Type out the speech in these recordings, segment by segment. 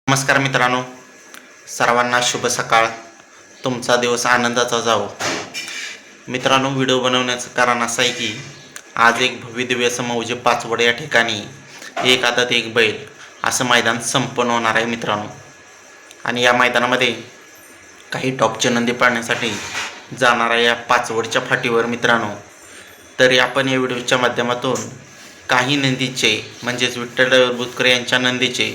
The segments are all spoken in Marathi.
नमस्कार मित्रांनो, सर्वांना शुभ सकाळ. तुमचा दिवस आनंदाचा जावो. मित्रांनो, व्हिडिओ बनवण्याचं कारण असं आहे की आज एक भव्यदिव्य असं मौजे पाचवड या ठिकाणी एक आदत एक बैल असं मैदान संपन्न होणार आहे मित्रांनो. आणि या मैदानामध्ये काही टॉपचे नंदी पाळण्यासाठी जाणाऱ्या या पाचवडच्या फाटीवर मित्रांनो, तरी आपण या व्हिडिओच्या माध्यमातून काही नंदीचे म्हणजेच विठ्ठल बुचकर यांच्या नंदीचे,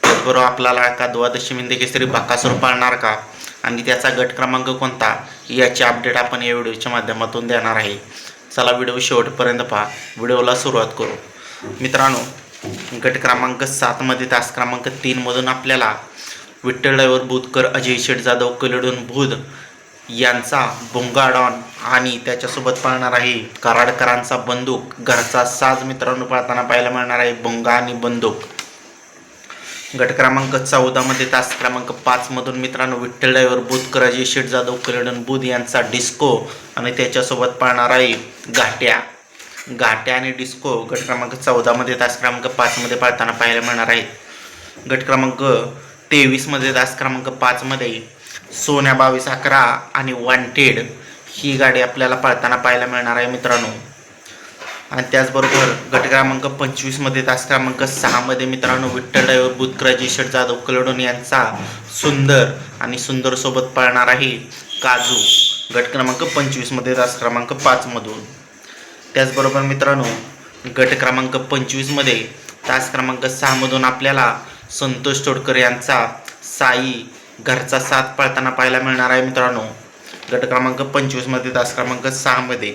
त्याचबरोबर आपला लाडका द्वादशी हिंद केसरी बकासूर पाळणार का आणि त्याचा गट क्रमांक कोणता याची अपडेट आपण या व्हिडिओच्या माध्यमातून देणार आहे. चला व्हिडिओ शेवटपर्यंत पहा. व्हिडिओला सुरुवात करू. मित्रांनो, गट क्रमांक 7 मध्ये तास क्रमांक 3 मधून आपल्याला विठ्ठल बुचकर अजय शेठ जाधव कलेडून बुध यांचा भोंगा डॉन आणि त्याच्यासोबत पाळणार आहे कराडकरांचा बंदूक घरचा साज मित्रांनो पाळताना पाहायला मिळणार आहे भोंगा आणि बंदूक. गट क्रमांक 14 मध्ये तास क्रमांक 5 मधून मित्रांनो विठ्ठल बुचकर अजय शेठ जाधव कलेडून बुध यांचा डिस्को आणि त्याच्यासोबत पाळणार आहे घाट्या आणि डिस्को गट क्रमांक 14 मध्ये तास क्रमांक 5 मध्ये पाळताना पाहायला मिळणार आहे. गट क्रमांक 23 मध्ये तास क्रमांक 5 मध्ये सोन्या 2211 आणि वॉन्टेड ही गाडी आपल्याला पाळताना पाहायला मिळणार आहे मित्रांनो. आणि त्याचबरोबर गट क्रमांक 25 मध्ये तास क्रमांक 6 मध्ये मित्रांनो विठ्ठल बुचकर अजय शेठ जाधव कलेडून यांचा सुंदर आणि सुंदर सोबत पाळणार आहे काजू गट क्रमांक 25 मध्ये तास क्रमांक 5 मधून. त्याचबरोबर मित्रांनो गट क्रमांक 25 मध्ये तास क्रमांक 6 मधून आपल्याला संतोष तोडकर यांचा साई घरचा साथ पाळताना पाहायला मिळणार आहे मित्रांनो. गट क्रमांक 25 मध्ये तास क्रमांक 6 मध्ये.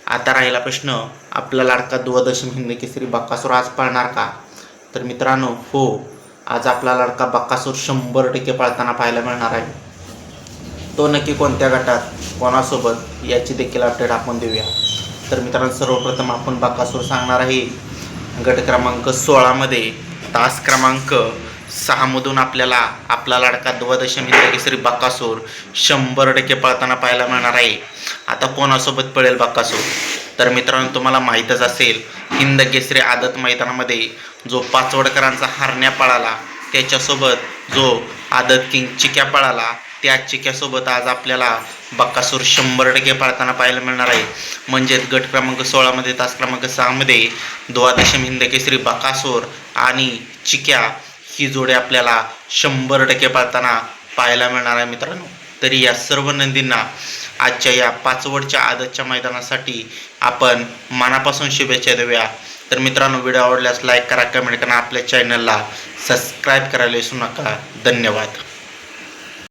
आता राहिला प्रश्न, आपला लाडका द्वादशी हिंद केसरी बकासूर आज पाळणार का? तर मित्रांनो हो, आज आपला लाडका बकासूर 100% पाळताना पाहायला मिळणार आहे. तो नक्की कोणत्या गटात कोणासोबत याची देखील अपडेट आपण देऊया. तर मित्रांनो सर्वप्रथम आपण बकासूर सांगणार आहे गट क्रमांक 16 मध्ये तास क्रमांक 6 मधून आपल्याला आपला लाडका द्वादशी हिंद केसरी बकासूर 100% पाळताना पाहायला मिळणार आहे. आता कोणासोबत पळेल बकासूर? तर मित्रांनो तुम्हाला माहीतच असेल, हिंद केसरी आदत मैदानामध्ये जो पाचवडकरांचा हरण्या पळाला त्याच्यासोबत जो आदत किंग चिक्या पळाला त्या चिक्यासोबत आज आपल्याला बकासूर 100% पाळताना पाहायला मिळणार आहे. म्हणजेच गट क्रमांक 16 मध्ये तास क्रमांक 6 मध्ये द्वादशी हिंद केसरी बकासूर आणि चिक्या ही जोडी आपल्याला 100% पाळताना पाहायला मिळणार आहे मित्रांनो. तरी या सर्व नंदींना आजच्या या पाचवडच्या आदतच्या मैदानासाठी आपण मनापासून शुभेच्छा देऊया. तर मित्रांनो व्हिडिओ आवडल्यास लाईक करा, कमेंट करा, आपल्या चॅनलला सबस्क्राईब करायला विसरू नका. धन्यवाद.